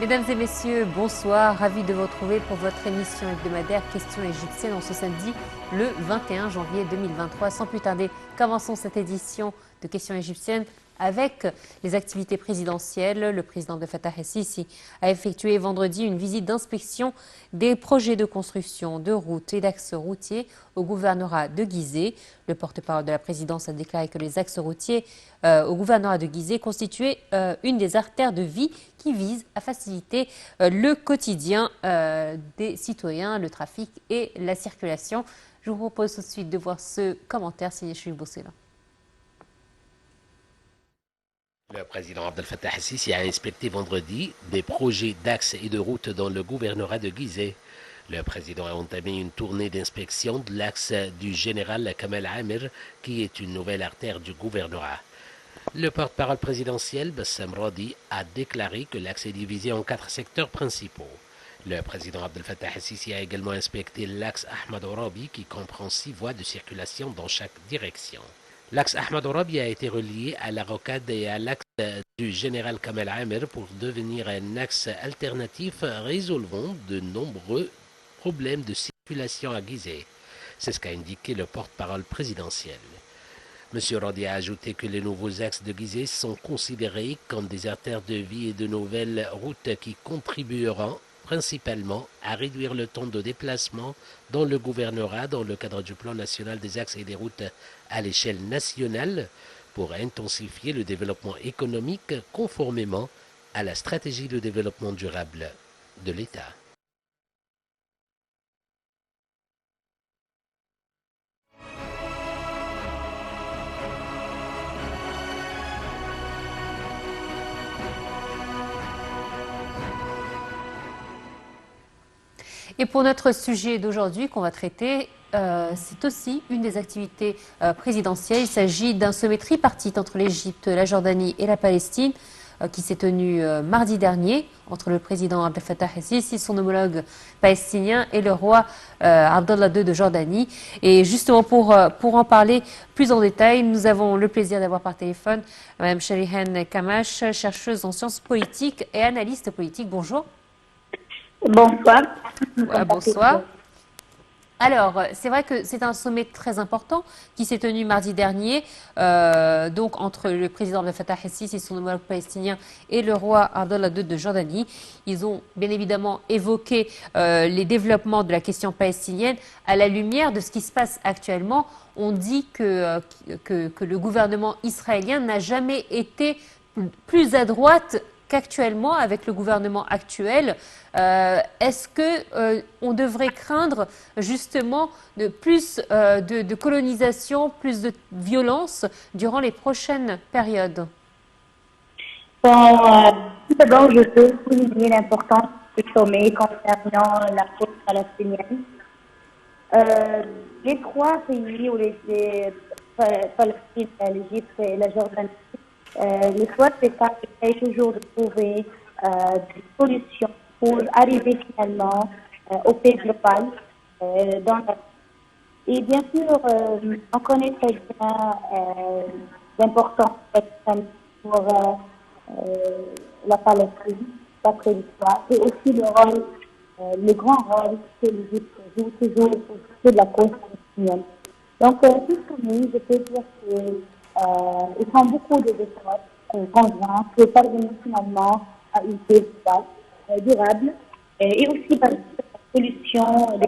Mesdames et messieurs, bonsoir. Ravi de vous retrouver pour votre émission hebdomadaire Questions égyptiennes en ce samedi, le 21 janvier 2023. Sans plus tarder, commençons cette édition de Questions égyptiennes avec les activités présidentielles. Le président Abdel Fattah el-Sisi a effectué vendredi une visite d'inspection des projets de construction de routes et d'axes routiers au gouvernorat de Gizeh. Le porte-parole de la présidence a déclaré que les axes routiers au gouvernorat de Gizeh constituaient une des artères de vie qui vise à faciliter le quotidien des citoyens, le trafic et la circulation. Je vous propose tout de suite de voir ce commentaire signé Chouï Boussela. Le président Abdel Fattah el-Sisi a inspecté vendredi des projets d'axes et de routes dans le gouvernorat de Gizeh. Le président a entamé une tournée d'inspection de l'axe du général Kamal Amir, qui est une nouvelle artère du gouvernorat. Le porte-parole présidentiel, Bassam Radi, a déclaré que l'axe est divisé en 4 secteurs principaux. Le président Abdel Fattah el-Sisi a également inspecté l'axe Ahmad Orabi, qui comprend 6 voies de circulation dans chaque direction. L'axe Ahmad Orabi a été relié à la rocade et à l'axe du général Kamal Amir pour devenir un axe alternatif résolvant de nombreux problèmes de circulation à Gizeh. C'est ce qu'a indiqué le porte-parole présidentiel. M. Radi a ajouté que les nouveaux axes de Gizeh sont considérés comme des artères de vie et de nouvelles routes qui contribueront principalement à réduire le temps de déplacement dans le gouvernorat dans le cadre du plan national des axes et des routes à l'échelle nationale pour intensifier le développement économique conformément à la stratégie de développement durable de l'État. Et pour notre sujet d'aujourd'hui qu'on va traiter, c'est aussi une des activités présidentielles. Il s'agit d'un sommet tripartite entre l'Égypte, la Jordanie et la Palestine qui s'est tenu mardi dernier entre le président Abdel Fattah el-Sisi, son homologue palestinien, et le roi Abdallah II de Jordanie. Et justement pour en parler plus en détail, nous avons le plaisir d'avoir par téléphone Mme Sharihan Kamash, chercheuse en sciences politiques et analyste politique. Bonjour. Bonsoir. Bonsoir. Alors, c'est vrai que c'est un sommet très important qui s'est tenu mardi dernier, donc entre le président Abdel Fattah el-Sisi, son homologue palestinien, et le roi Abdallah II de Jordanie. Ils ont bien évidemment évoqué les développements de la question palestinienne à la lumière de ce qui se passe actuellement. On dit que le gouvernement israélien n'a jamais été plus à droite qu'actuellement avec le gouvernement actuel. Est-ce que on devrait craindre justement plus de colonisation, plus de violence durant les prochaines périodes? Bon, tout d'abord, je veux souligner l'importance du sommet concernant la cause palestinienne. Les 3 pays, ou les Palestine, l'Égypte et la Jordanie, les 3 États essayent toujours de trouver des solutions pour arriver finalement au paix global. Et bien sûr, on connaît très bien l'importance pour la Palestine, d'après l'histoire, et aussi le grand rôle que l'Égypte joue toujours pour la cause palestinienne. Donc, tout ce que je peux dire qu'ils font beaucoup d'efforts conjoints pour parvenir finalement à une paix durable et aussi par des solutions.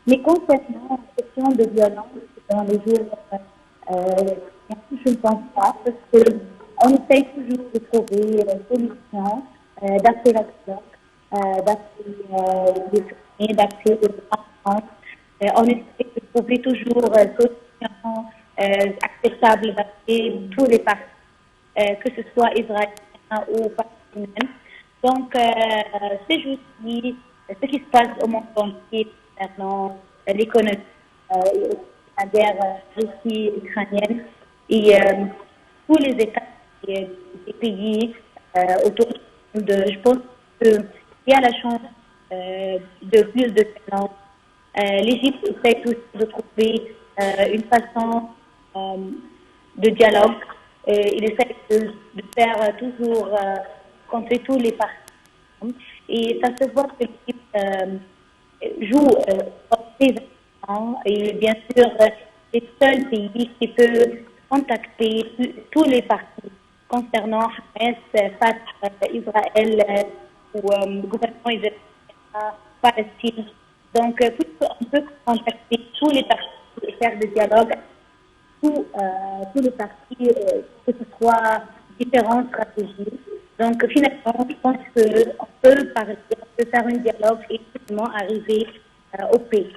Mais concernant la question de violence dans les jours, je ne pense pas, parce qu'on essaye toujours de trouver des solutions d'après la dialogue, d'après les d'après les enfants. On essaie de trouver toujours des solutions acceptables d'après tous les partis, que ce soit israélien ou palestinien. Donc, c'est juste ce qui se passe au monde entier concernant l'économie et la guerre russie-ukrainienne et tous les États des pays autour de. Je pense qu'il y a la chance de plus de violence. L'Égypte essaie aussi de trouver une façon de dialogue. Il essaie de faire toujours contrer tous les partis Et ça se voit que l'équipe joue très important. Et bien sûr, c'est le seul pays qui peut contacter tous les partis concernant Hamas, Fatah, Israël ou le gouvernement israélien, Palestine. Donc, on peut contacter tous les partis et faire des dialogues tous les partis, que ce soit différentes stratégies. Donc, finalement, je pense qu'on peut parler, on peut faire un dialogue et finalement arriver au pays.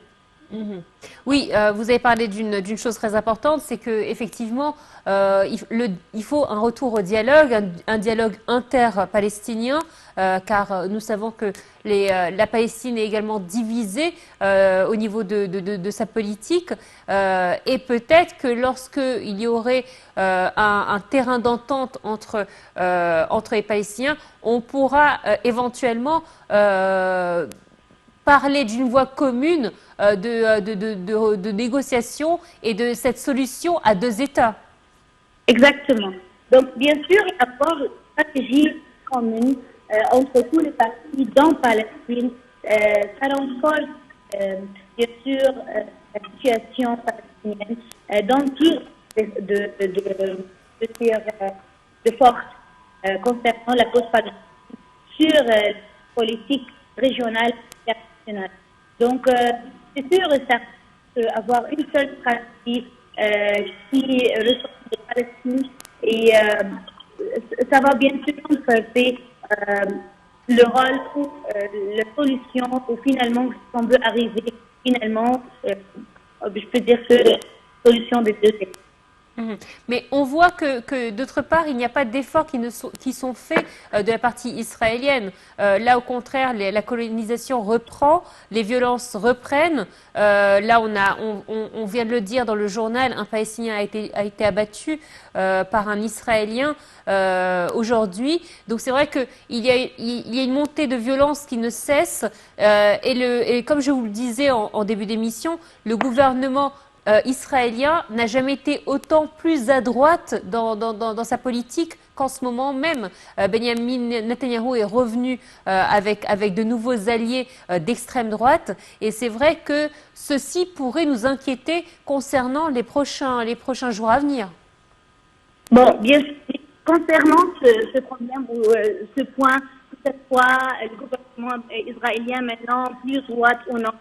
Oui, vous avez parlé d'une chose très importante, c'est que effectivement, il faut un retour au dialogue, un dialogue inter-palestinien, car nous savons que la Palestine est également divisée au niveau de sa politique, et peut-être que lorsqu'il y aurait un terrain d'entente entre les Palestiniens, on pourra éventuellement parler d'une voie commune de négociation et de cette solution à deux États. Exactement. Donc, bien sûr, il y a avoir une stratégie commune entre tous les partis dans Palestine. Ça renforce, bien sûr, la situation palestinienne dans plus de force concernant la cause palestinienne sur la politique régionale et internationale. Donc, c'est sûr et certain qu'avoir une seule stratégie qui ressort de Palestine et ça va bien sûr renforcer le rôle ou la solution où finalement on veut arriver finalement, je peux dire que la solution des deux États. Mais on voit que d'autre part, il n'y a pas d'efforts qui sont faits de la partie israélienne. Là, au contraire, la colonisation reprend, les violences reprennent. Là, on vient de le dire dans le journal, un Palestinien a été abattu par un Israélien aujourd'hui. Donc c'est vrai qu'il y a une montée de violence qui ne cesse. Et comme je vous le disais en début d'émission, le gouvernement israélien n'a jamais été autant plus à droite dans sa politique qu'en ce moment même. Benjamin Netanyahou est revenu avec de nouveaux alliés d'extrême droite et c'est vrai que ceci pourrait nous inquiéter concernant les prochains jours à venir. Bon, bien sûr, concernant ce problème ou ce point, que ce soit le gouvernement israélien maintenant plus droite ou non,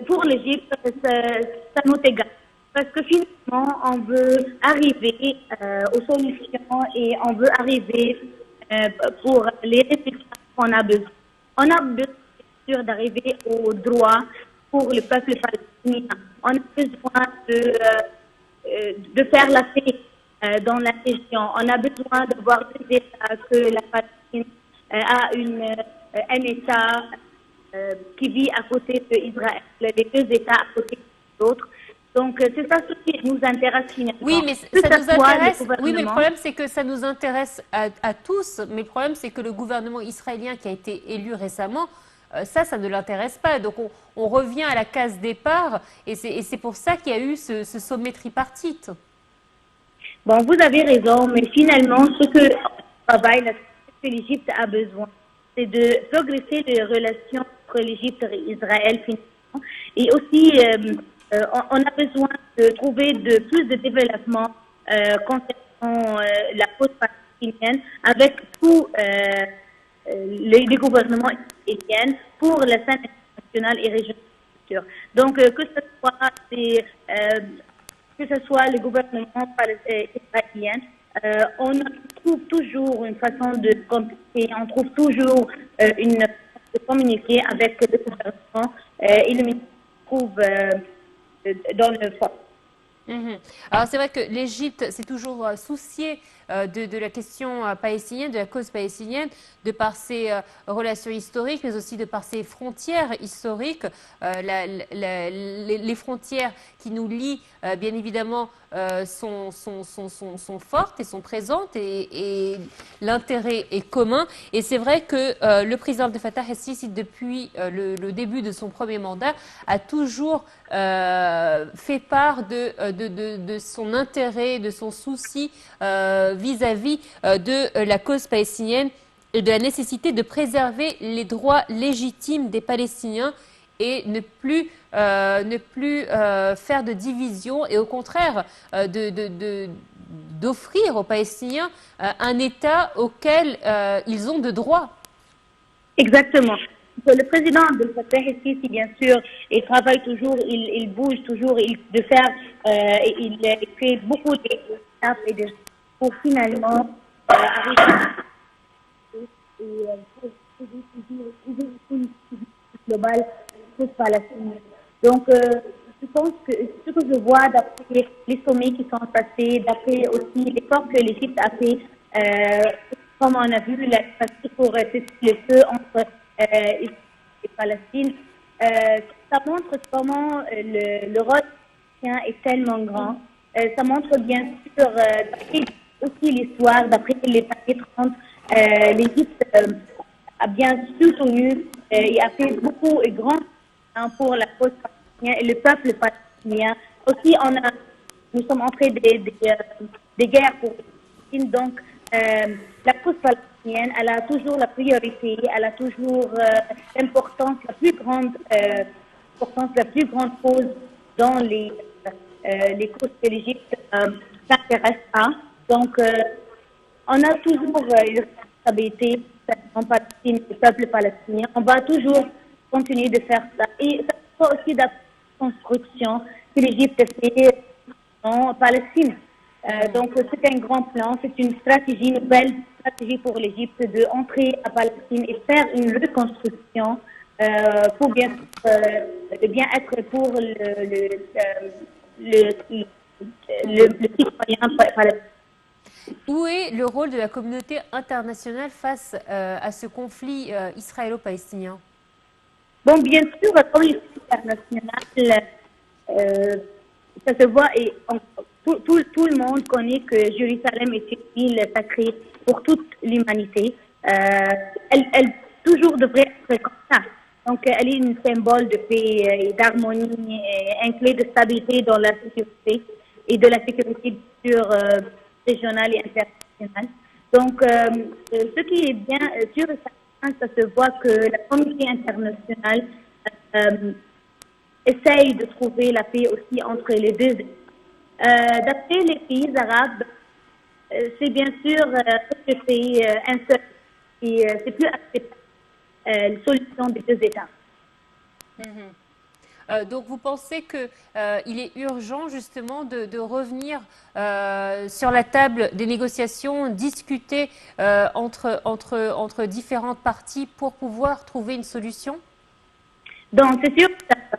pour l'Égypte, ça nous égal. Parce que finalement, on veut arriver aux solutions et on veut arriver pour les résultats qu'on a besoin. On a besoin, bien sûr, d'arriver au droit pour le peuple palestinien. On a besoin de faire la paix dans la région. On a besoin de voir des États que la Palestine a un État qui vit à côté d'Israël, les deux États à côté de l'autre. Donc, c'est ça ce qui nous intéresse finalement. Oui, mais ça nous intéresse. Oui, mais le problème, c'est que ça nous intéresse à tous. Mais le problème, c'est que le gouvernement israélien qui a été élu récemment, ça ne l'intéresse pas. Donc, on revient à la case départ. Et c'est pour ça qu'il y a eu ce sommet tripartite. Bon, vous avez raison, mais finalement, ce que l'Égypte a besoin, c'est de progresser les relations entre l'Égypte et Israël finalement. Et aussi, on a besoin de trouver plus de développement concernant la cause palestinienne avec tous les gouvernements israéliens pour la scène internationale et régionale. Donc, que ce soit le gouvernement israélien, on trouve toujours une façon de communiquer, on trouve toujours une façon de communiquer avec le gouvernement et le ministre trouve dans le fond. Alors c'est vrai que l'Égypte s'est toujours souciée de la question palestinienne, de la cause palestinienne, de par ses relations historiques, mais aussi de par ses frontières historiques. Les frontières qui nous lient, bien évidemment, sont fortes et sont présentes et l'intérêt est commun. Et c'est vrai que le président Abdel Fattah el-Sisi, depuis le début de son premier mandat, a toujours fait part de son intérêt, de son souci vis-à-vis de la cause palestinienne de la nécessité de préserver les droits légitimes des Palestiniens et ne plus faire de division et au contraire d'offrir aux Palestiniens un État auquel ils ont de droit. Exactement. Le président Abdel Fattah el-Sisi, bien sûr, il travaille toujours, il bouge toujours, il fait beaucoup d'étapes pour finalement arriver pour toujours une globale pour Palestine. Donc, je pense que ce que je vois d'après les sommets qui sont passés, d'après aussi l'effort que l'Égypte a fait, comme on a vu la pour cesser le feu entre Israël et Palestine, ça montre comment le rôle palestinien est tellement grand. Ça montre bien sûr, d'après aussi l'histoire, d'après les années 30, l'Égypte a bien soutenu et a fait beaucoup et grand pour la cause palestinienne et le peuple palestinien. Aussi, nous sommes entrés des guerres pour Palestine, donc la cause palestinienne, elle a toujours la priorité, elle a toujours l'importance, la plus grande cause dans les causes que l'Égypte s'intéresse à. Donc, on a toujours une responsabilité en Palestine, le peuple palestinien. On va toujours continuer de faire ça. Et ça soit aussi de la construction que l'Égypte fait en Palestine. Donc, c'est un grand plan, c'est une stratégie, une belle stratégie pour l'Égypte d'entrer à Palestine et faire une reconstruction pour bien être pour le citoyen palestinien. Où est le rôle de la communauté internationale face à ce conflit israélo-palestinien? Bon, bien sûr, la communauté internationale, ça se voit et tout le monde connaît que Jérusalem est une ville sacrée pour toute l'humanité. Elle toujours devrait être comme ça. Donc, elle est un symbole de paix et d'harmonie, un clé de stabilité dans la sécurité et de la sécurité sur régionale et internationale. Donc, ce qui est bien sûr, ça se voit que la communauté internationale essaye de trouver la paix aussi entre les deux. D'après les pays arabes, c'est bien sûr que c'est un seul et c'est plus acceptable la solution des deux États. Donc vous pensez qu'il est urgent justement de revenir sur la table des négociations, discuter entre différentes parties pour pouvoir trouver une solution? Donc c'est sûr qu'il a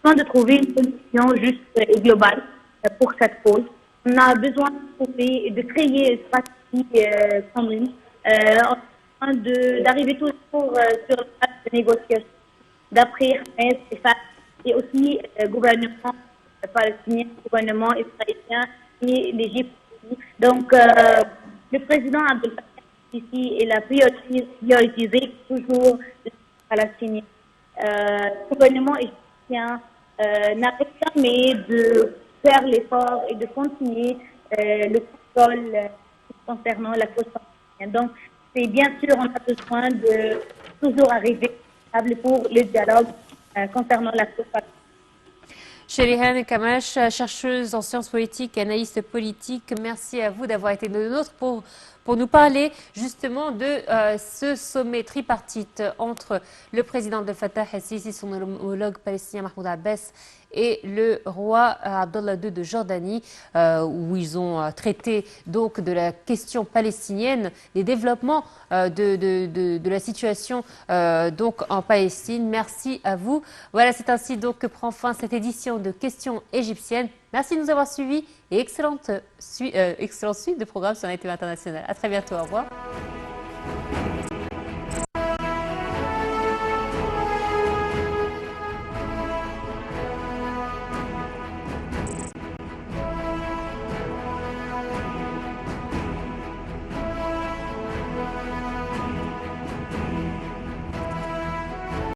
besoin de trouver une solution juste et globale pour cette cause. On a besoin de créer une stratégie commune. On a besoin d'arriver toujours sur la table de négociation d'après Hamas et aussi le gouvernement palestinien, le gouvernement israélien et l'Égypte. Donc, le président Abdel Fattah el-Sisi, il a prioritisé toujours les Palestiniens. Le gouvernement égyptien n'arrête jamais de faire l'effort et de continuer le contrôle concernant la cause palestinienne. Donc, c'est bien sûr, on a besoin de toujours arriver à la table pour le dialogue concernant la cause palestinienne. Sherihan Kamash, chercheuse en sciences politiques et analyste politique, merci à vous d'avoir été de nôtres pour nous parler justement de ce sommet tripartite entre le président Abdel Fattah el-Sisi, son homologue palestinien Mahmoud Abbas et le roi Abdallah II de Jordanie, où ils ont traité donc de la question palestinienne, des développements de la situation donc en Palestine. Merci à vous. Voilà, c'est ainsi donc que prend fin cette édition de Questions égyptiennes. Merci de nous avoir suivis et excellente suite de programmes sur la TV internationale. À très bientôt. Au revoir.